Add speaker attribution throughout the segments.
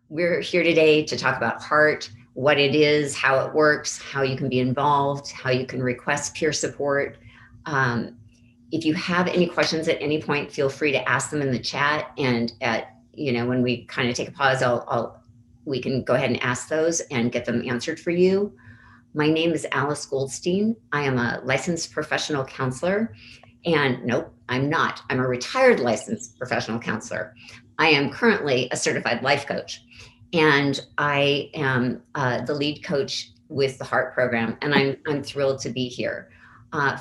Speaker 1: We're here today to talk about heart, what it is, how it works, how you can be involved, how you can request peer support. Um, if you have any questions at any point, feel free to ask them in the chat. And when we kind of take a pause, we can go ahead and ask those and get them answered for you. My name is Alice Goldstein. I am a licensed professional counselor. And nope, I'm not. I'm a retired licensed professional counselor. I am currently a certified life coach. And I am the lead coach with the Heart program. And I'm thrilled to be here.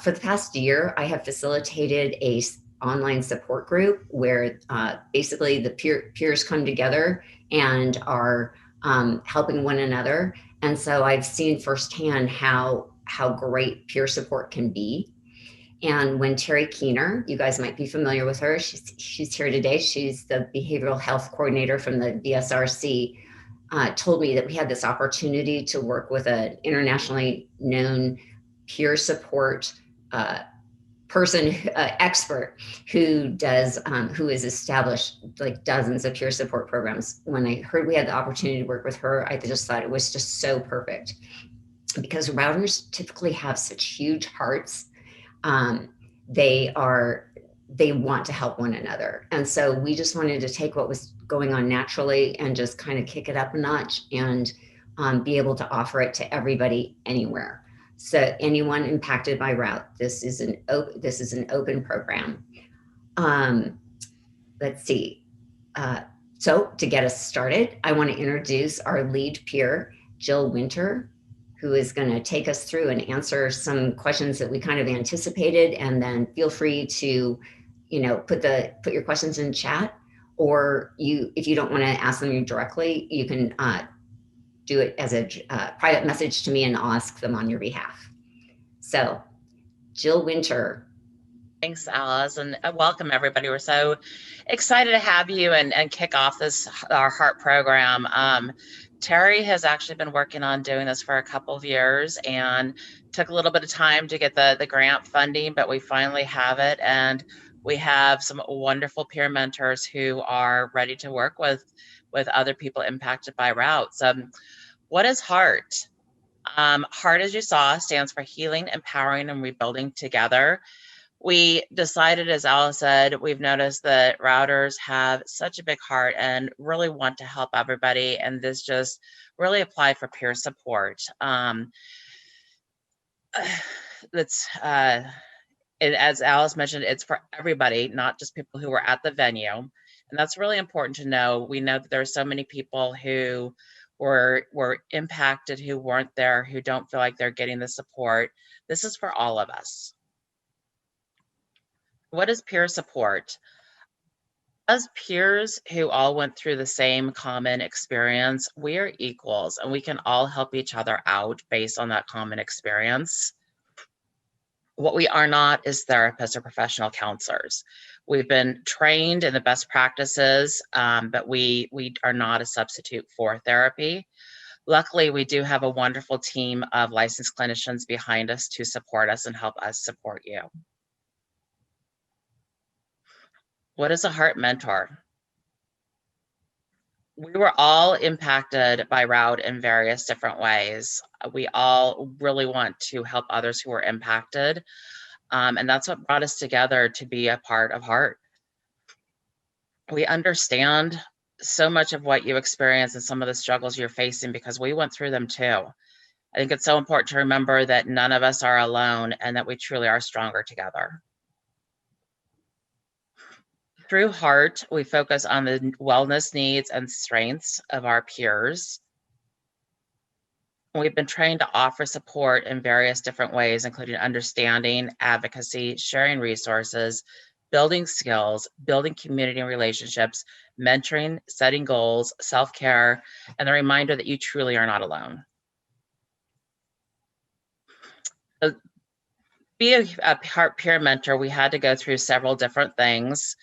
Speaker 1: For the past year, I have facilitated a online support group where basically the peers come together and are helping one another. And so I've seen firsthand how great peer support can be. And when Terry Keener, you guys might be familiar with her, she's here today. She's the behavioral health coordinator from the VSRC, told me that we had this opportunity to work with an internationally known peer support person, expert who has established like dozens of peer support programs. When I heard we had the opportunity to work with her, I just thought it was just so perfect, because routers typically have such huge hearts. They want to help one another. And so we just wanted to take what was going on naturally and just kind of kick it up a notch and be able to offer it to everybody anywhere. So anyone impacted by route, this is an open program. Let's see. So to get us started, I want to introduce our lead peer, Jill Winter, who is going to take us through and answer some questions that we kind of anticipated. And then feel free to, put your questions in chat, or if you don't want to ask them directly, you can do it as a private message to me and I'll ask them on your behalf. So Jill Winter.
Speaker 2: Thanks, Alice, and welcome everybody. We're so excited to have you and kick off our Heart program. Terry has actually been working on doing this for a couple of years and took a little bit of time to get the grant funding, but we finally have it, and we have some wonderful peer mentors who are ready to work with other people impacted by routes. What is Heart? Heart, as you saw, stands for Healing, Empowering, and Rebuilding Together. We decided, as Alice said, we've noticed that routers have such a big heart and really want to help everybody, and this just really applied for peer support. As Alice mentioned, it's for everybody, not just people who were at the venue, and that's really important to know. We know that there are so many people who were impacted, who weren't there, who don't feel like they're getting the support. This is for all of us. What is peer support? As peers who all went through the same common experience, we are equals and we can all help each other out based on that common experience. What we are not is therapists or professional counselors. We've been trained in the best practices, but we are not a substitute for therapy. Luckily, we do have a wonderful team of licensed clinicians behind us to support us and help us support you. What is a Heart mentor? We were all impacted by route in various different ways. We all really want to help others who were impacted. And that's what brought us together to be a part of Heart. We understand so much of what you experience and some of the struggles you're facing because we went through them too. I think it's so important to remember that none of us are alone and that we truly are stronger together. Through Heart, we focus on the wellness needs and strengths of our peers. We've been trained to offer support in various different ways, including understanding, advocacy, sharing resources, building skills, building community and relationships, mentoring, setting goals, self-care, and the reminder that you truly are not alone. So, be a Heart peer mentor, we had to go through several different things,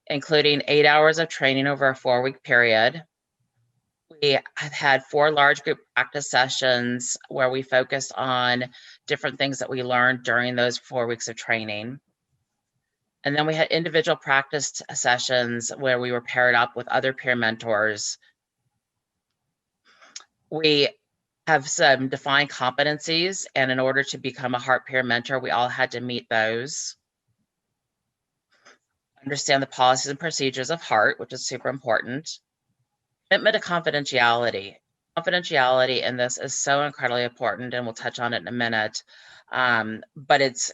Speaker 2: including 8 hours of training over a 4-week period. We have had 4 large group practice sessions where we focused on different things that we learned during those 4 weeks of training. And then we had individual practice sessions where we were paired up with other peer mentors We have some defined competencies, and in order to become a heart peer mentor, we all had to meet those. Understand the policies and procedures of heart, which is super important. Commitment to confidentiality. Confidentiality in this is so incredibly important, and we'll touch on it in a minute. But it's,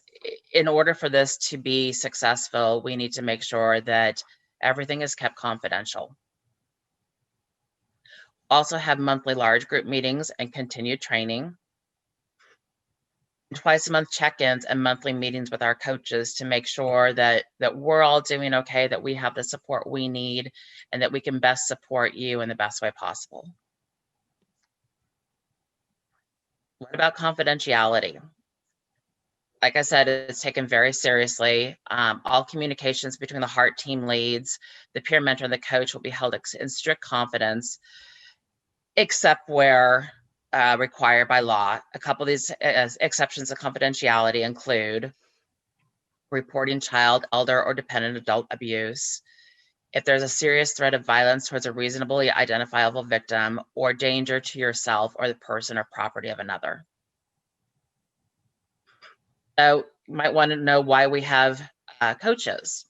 Speaker 2: in order for this to be successful, we need to make sure that everything is kept confidential. Also have monthly large group meetings and continued training. Twice a month check-ins and monthly meetings with our coaches to make sure that we're all doing okay, that we have the support we need, and that we can best support you in the best way possible. What about confidentiality? Like I said, it's taken very seriously. All communications between the heart team leads, the peer mentor, and the coach will be held in strict confidence, except where required by law. A couple of these exceptions of confidentiality include reporting child, elder, or dependent adult abuse, if there's a serious threat of violence towards a reasonably identifiable victim, or danger to yourself or the person or property of another. So you might want to know why we have coaches.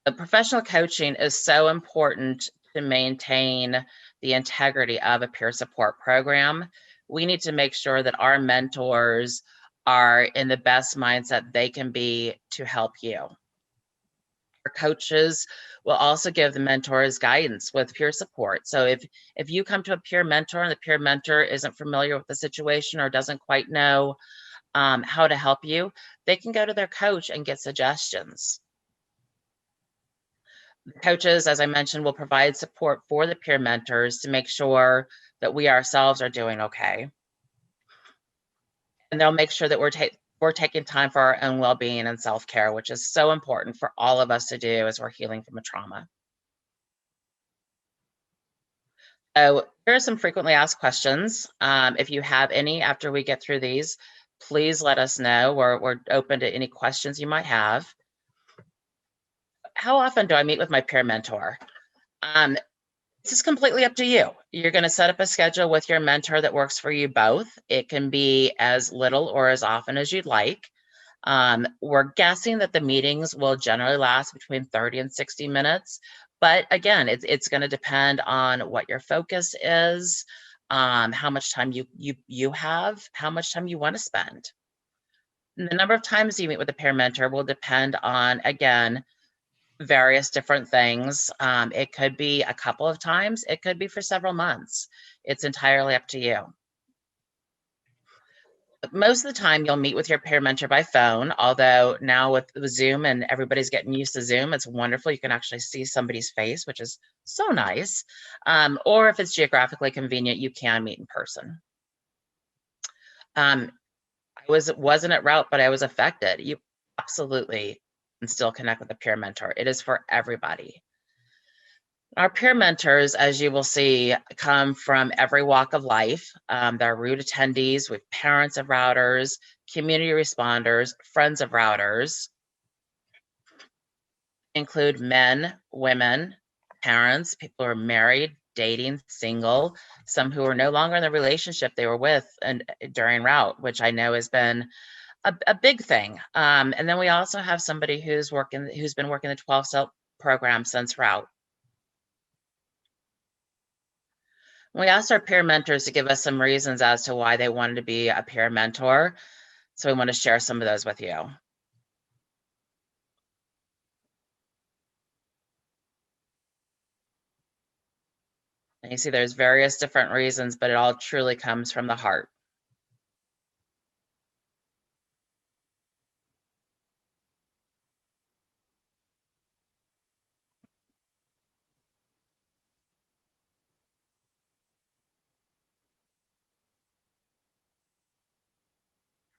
Speaker 2: The professional coaching is so important to maintain the integrity of a peer support program. We need to make sure that our mentors are in the best mindset they can be to help you. Our coaches will also give the mentors guidance with peer support. So if you come to a peer mentor and the peer mentor isn't familiar with the situation or doesn't quite know how to help you, they can go to their coach and get suggestions. The coaches, as I mentioned, will provide support for the peer mentors to make sure that we ourselves are doing okay. And they'll make sure that we're taking time for our own well-being and self-care, which is so important for all of us to do as we're healing from a trauma. So here are some frequently asked questions. If you have any after we get through these, please let us know. We're open to any questions you might have. How often do I meet with my peer mentor? This is completely up to you. You're going to set up a schedule with your mentor that works for you both. It can be as little or as often as you'd like. We're guessing that the meetings will generally last between 30 and 60 minutes. But again, it's going to depend on what your focus is, how much time you have, how much time you want to spend. And the number of times you meet with a peer mentor will depend on, again, various different things. It could be a couple of times. It could be for several months. It's entirely up to you. Most of the time you'll meet with your peer mentor by phone, although now with Zoom and everybody's getting used to Zoom, it's wonderful. You can actually see somebody's face, which is so nice. Or if it's geographically convenient, you can meet in person. I wasn't at route, but I was affected. You absolutely can still connect with a peer mentor. It is for everybody. Our peer mentors, as you will see, come from every walk of life. They're route attendees with parents of routers, community responders, friends of routers, include men, women, parents, people who are married, dating, single, some who are no longer in the relationship they were with and during route, which I know has been a big thing. And then we also have somebody who's been working the 12-step program since route. We asked our peer mentors to give us some reasons as to why they wanted to be a peer mentor. So we want to share some of those with you. And you see there's various different reasons, but it all truly comes from the heart.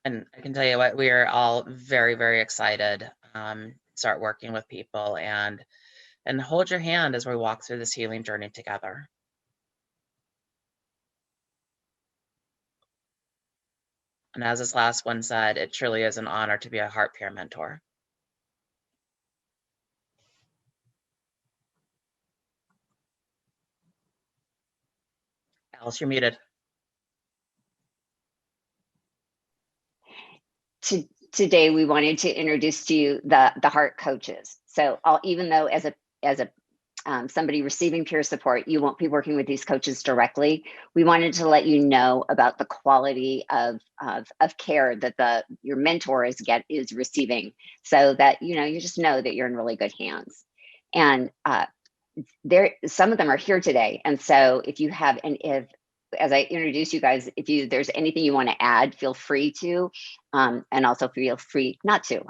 Speaker 2: And I can tell you what, we are all very, very excited to start working with people and hold your hand as we walk through this healing journey together. And as this last one said, it truly is an honor to be a heart peer mentor. Alice, you're muted.
Speaker 1: today we wanted to introduce to you the heart coaches. So even though as a somebody receiving peer support, you won't be working with these coaches directly. We wanted to let you know about the quality of care that your mentor is receiving, so that you just know that you're in really good hands. And some of them are here today. And so if you have, and as I introduce you guys, if there's anything you want to add, feel free to, and also feel free not to.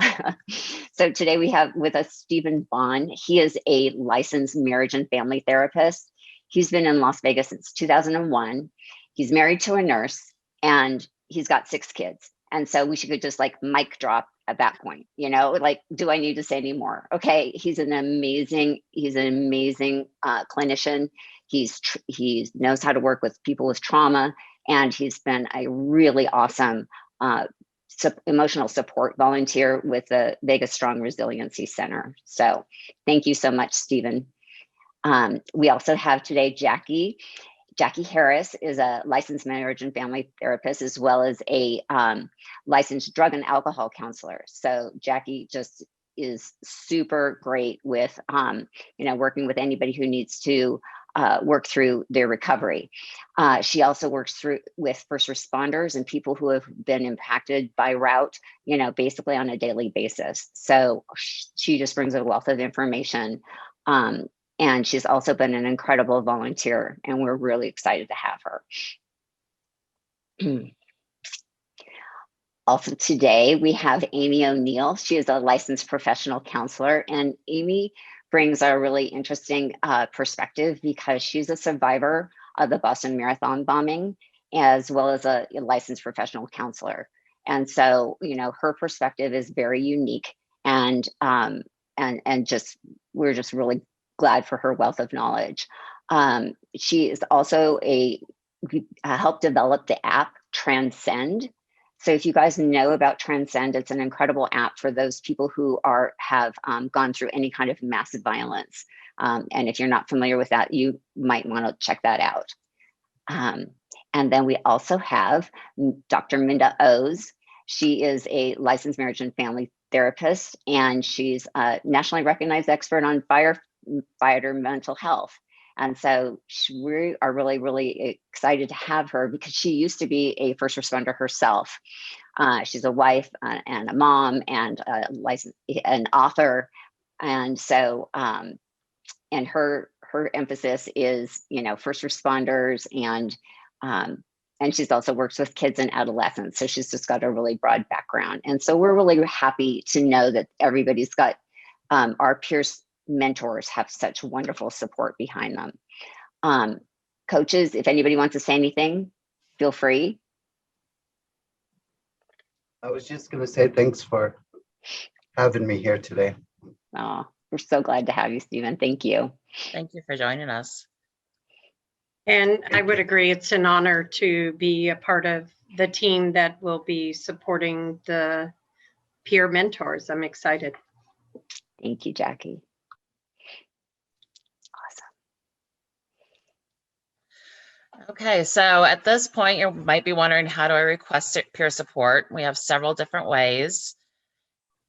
Speaker 1: So today we have with us Stephen Bond. He is a licensed marriage and family therapist. He's been in Las Vegas since 2001. He's married to a nurse, and he's got 6 kids. And so we should just like mic drop at that point, like, do I need to say any more? Okay, he's an amazing clinician. He knows how to work with people with trauma, and he's been a really awesome emotional support volunteer with the Vegas Strong Resiliency Center. So thank you so much, Stephen. We also have today Jackie. Jackie Harris is a licensed marriage and family therapist, as well as a licensed drug and alcohol counselor. So Jackie just is super great with, working with anybody who needs to work through their recovery. She also works with first responders and people who have been impacted by route, basically on a daily basis. So she just brings a wealth of information. And she's also been an incredible volunteer, and we're really excited to have her. Also today, we have Amy O'Neill. She is a licensed professional counselor, and Amy brings a really interesting perspective because she's a survivor of the Boston Marathon bombing, as well as a licensed professional counselor. And so, her perspective is very unique, and we're just really glad for her wealth of knowledge. She is also helped develop the app Transcend. So if you guys know about Transcend, it's an incredible app for those people who have gone through any kind of massive violence. And if you're not familiar with that, you might want to check that out. And then we also have Dr. Minda Oz. She is a licensed marriage and family therapist, and she's a nationally recognized expert on firefighter mental health. And so we are really, really excited to have her because she used to be a first responder herself. She's a wife and a mom and an author. And so, and her emphasis is, first responders, and she's also works with kids and adolescents. So she's just got a really broad background. And so we're really happy to know that everybody's got our peers. Mentors have such wonderful support behind them. Coaches, if anybody wants to say anything, feel free.
Speaker 3: I was just going to say thanks for having me here today.
Speaker 1: Oh, we're so glad to have you, Stephen. Thank you.
Speaker 2: Thank you for joining us.
Speaker 4: And I would agree, it's an honor to be a part of the team that will be supporting the peer mentors. I'm excited.
Speaker 1: Thank you, Jackie.
Speaker 2: Okay, so at this point, you might be wondering, how do I request peer support? We have several different ways.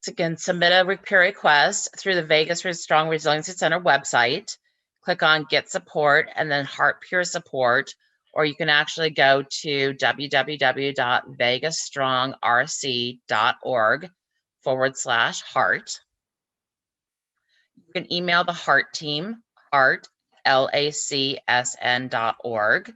Speaker 2: So again, submit a peer request through the Vegas Strong Resiliency Center website. Click on Get Support and then Heart Peer Support, or you can actually go to www.vegasstrongrc.org/heart. You can email the Heart team, heart@lacsn.org.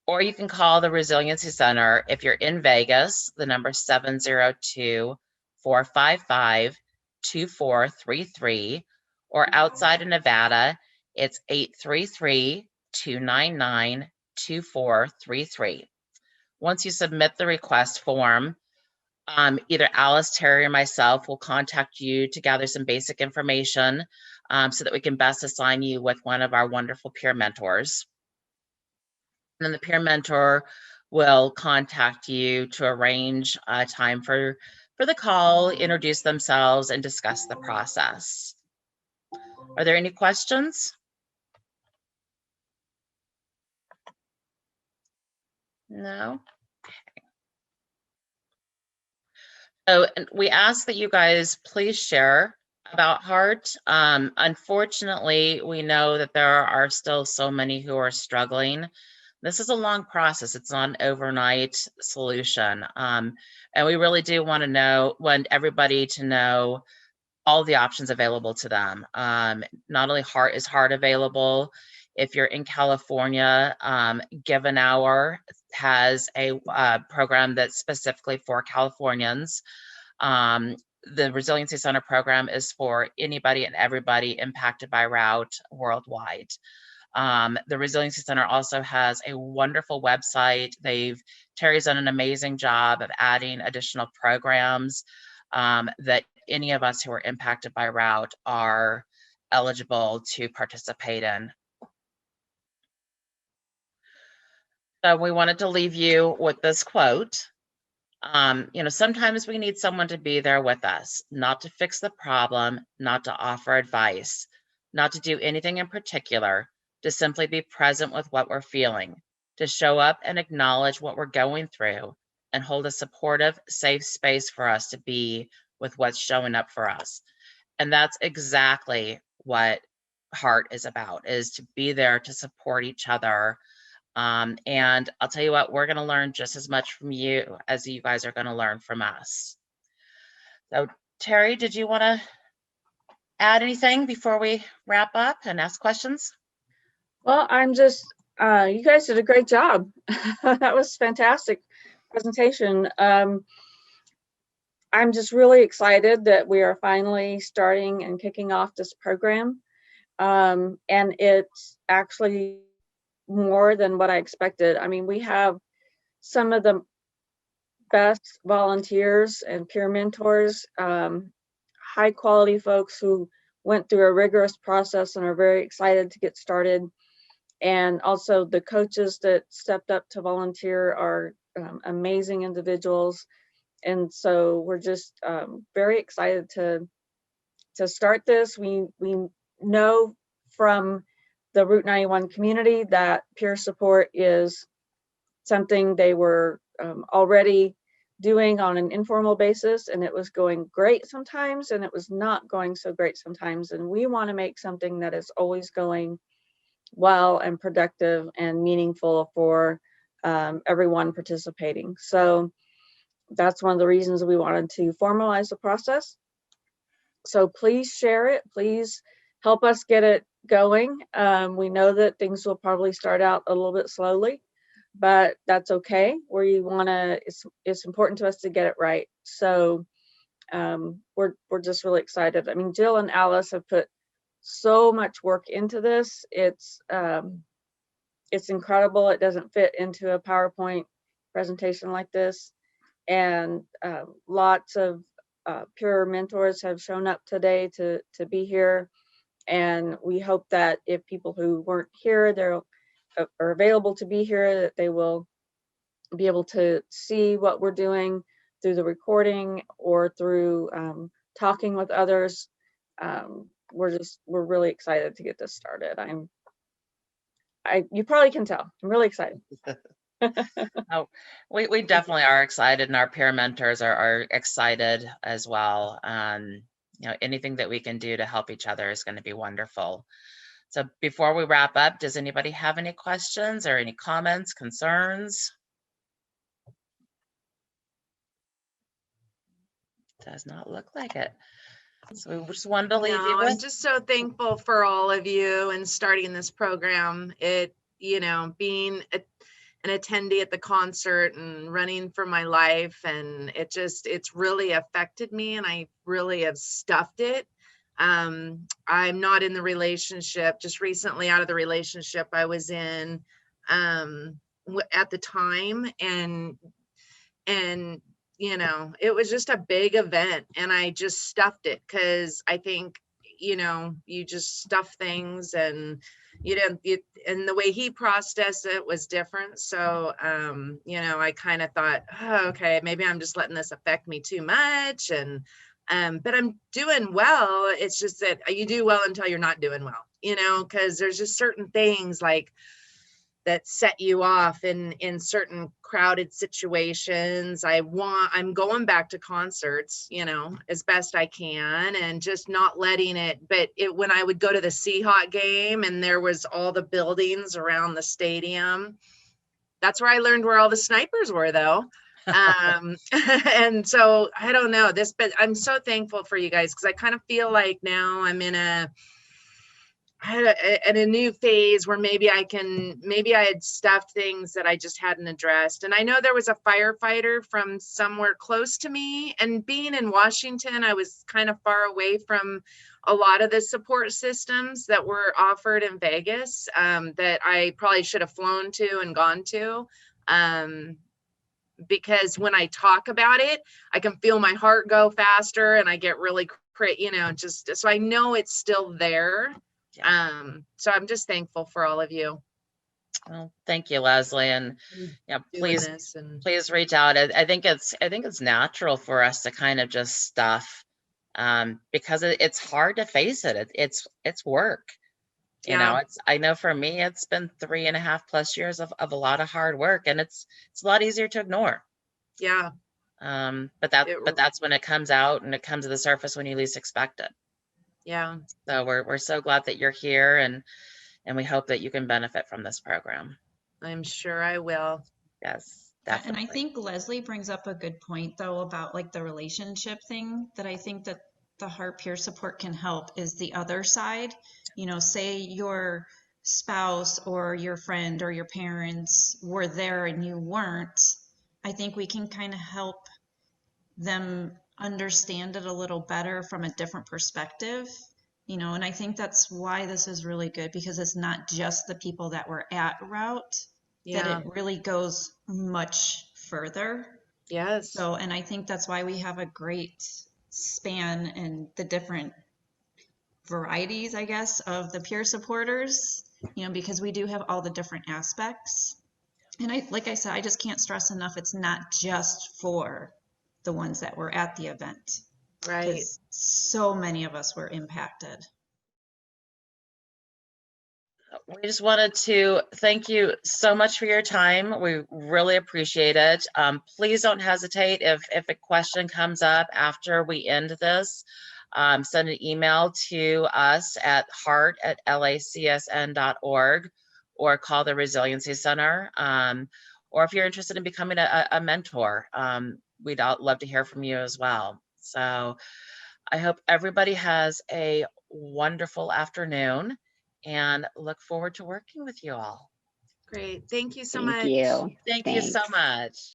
Speaker 2: Or you can call the Resiliency Center if you're in Vegas, the number 702-455-2433, or outside of Nevada, it's 833-299-2433. Once you submit the request form, either Alice, Terry, or myself will contact you to gather some basic information so that we can best assign you with one of our wonderful peer mentors. And then the peer mentor will contact you to arrange a time for the call, introduce themselves, and discuss the process. Are there any questions? No? Okay. So we ask that you guys please share about heart. Unfortunately, we know that there are still so many who are struggling. This is a long process. It's not an overnight solution. And we really do want everybody to know all the options available to them. Not only Heart is Heart available. If you're in California, Give an Hour has a program that's specifically for Californians. The Resiliency Center program is for anybody and everybody impacted by route worldwide. The Resiliency Center also has a wonderful website. Terry's done an amazing job of adding additional programs that any of us who are impacted by route are eligible to participate in. So we wanted to leave you with this quote. Sometimes we need someone to be there with us, not to fix the problem, not to offer advice, not to do anything in particular, to simply be present with what we're feeling, to show up and acknowledge what we're going through and hold a supportive, safe space for us to be with what's showing up for us. And that's exactly what Heart is about, is to be there to support each other. And I'll tell you what, we're going to learn just as much from you as you guys are going to learn from us. So Terry, did you want to add anything before we wrap up and ask questions?
Speaker 5: Well, I'm just, you guys did a great job. That was fantastic presentation. I'm just really excited that we are finally starting and kicking off this program. And it's actually more than what I expected. I mean, we have some of the best volunteers and peer mentors, high quality folks who went through a rigorous process and are very excited to get started. And also the coaches that stepped up to volunteer are amazing individuals. And so we're just very excited to start this. We know from the Route 91 community that peer support is something they were already doing on an informal basis, and it was going great sometimes, and it was not going so great sometimes. And we want to make something that is always going well and productive and meaningful for everyone participating. So that's one of the reasons we wanted to formalize the process. So please share it. Please help us get it going. We know that things will probably start out a little bit slowly, but that's okay. It's important to us to get it right. So we're just really excited. I mean, Jill and Alice have put so much work into this. It's incredible. It doesn't fit into a PowerPoint presentation like this. And lots of peer mentors have shown up today to be here. And we hope that if people who weren't here, are available to be here, that they will be able to see what we're doing through the recording or through talking with others. We're really excited to get this started. You probably can tell, I'm really excited.
Speaker 2: Oh, we definitely are excited, and our peer mentors are excited as well. Anything that we can do to help each other is going to be wonderful. So before we wrap up, does anybody have any questions or any comments, concerns? Does not look like it. So we just wanted to leave you with.
Speaker 6: I'm just so thankful for all of you and starting this program. Being an attendee at the concert and running for my life, and it's really affected me, and I really have stuffed it. I'm not in the relationship, just recently out of the relationship I was in at the time, and it was just a big event, and I just stuffed it because I think you just stuff things, and and the way he processed it was different. So I kind of thought, oh, okay, maybe I'm just letting this affect me too much, and but I'm doing well. It's just that you do well until you're not doing well, because there's just certain things like that set you off in certain crowded situations. I'm going back to concerts, you know, as best I can, and just not letting it. But when I would go to the Seahawk game and there was all the buildings around the stadium, that's where I learned where all the snipers were, though. And so I don't know this, but I'm so thankful for you guys, because I kind of feel like now I'm in a new phase where maybe I had stuffed things that I just hadn't addressed. And I know there was a firefighter from somewhere close to me, and being in Washington, I was kind of far away from a lot of the support systems that were offered in Vegas, that I probably should have flown to and gone to. Because when I talk about it, I can feel my heart go faster and I get really, just so I know it's still there. So I'm just thankful for all of you.
Speaker 2: Well, thank you, Leslie. And yeah, please reach out. I think it's natural for us to kind of just stuff, because it's hard to face it. It's work. You know, I know for me, it's been 3.5+ years of a lot of hard work, and it's a lot easier to ignore.
Speaker 6: Yeah.
Speaker 2: But that's when it comes out, and it comes to the surface when you least expect it.
Speaker 6: Yeah.
Speaker 2: So we're so glad that you're here, and we hope that you can benefit from this program.
Speaker 6: I'm sure I will.
Speaker 2: Yes, definitely.
Speaker 7: And I think Leslie brings up a good point, though, about like the relationship thing, that I think that the heart peer support can help is the other side. You know, say your spouse or your friend or your parents were there and you weren't. I think we can kind of help them understand it a little better from a different perspective, you know, and I think that's why this is really good, because it's not just the people that were at route, that it really goes much further.
Speaker 6: Yes.
Speaker 7: So, and I think that's why we have a great span and the different varieties, I guess, of the peer supporters, you know, because we do have all the different aspects. And like I said, I just can't stress enough, it's not just for the ones that were at the event.
Speaker 6: Right.
Speaker 7: Because so many of us were impacted.
Speaker 2: We just wanted to thank you so much for your time. We really appreciate it. Please don't hesitate if a question comes up after we end this. Send an email to us at heart@lacsn.org, or call the Resiliency Center. Or if you're interested in becoming a mentor, we'd love to hear from you as well. So I hope everybody has a wonderful afternoon, and look forward to working with you all.
Speaker 6: Great. Thank you so
Speaker 1: Thank
Speaker 6: much.
Speaker 1: you.
Speaker 2: Thank you so much.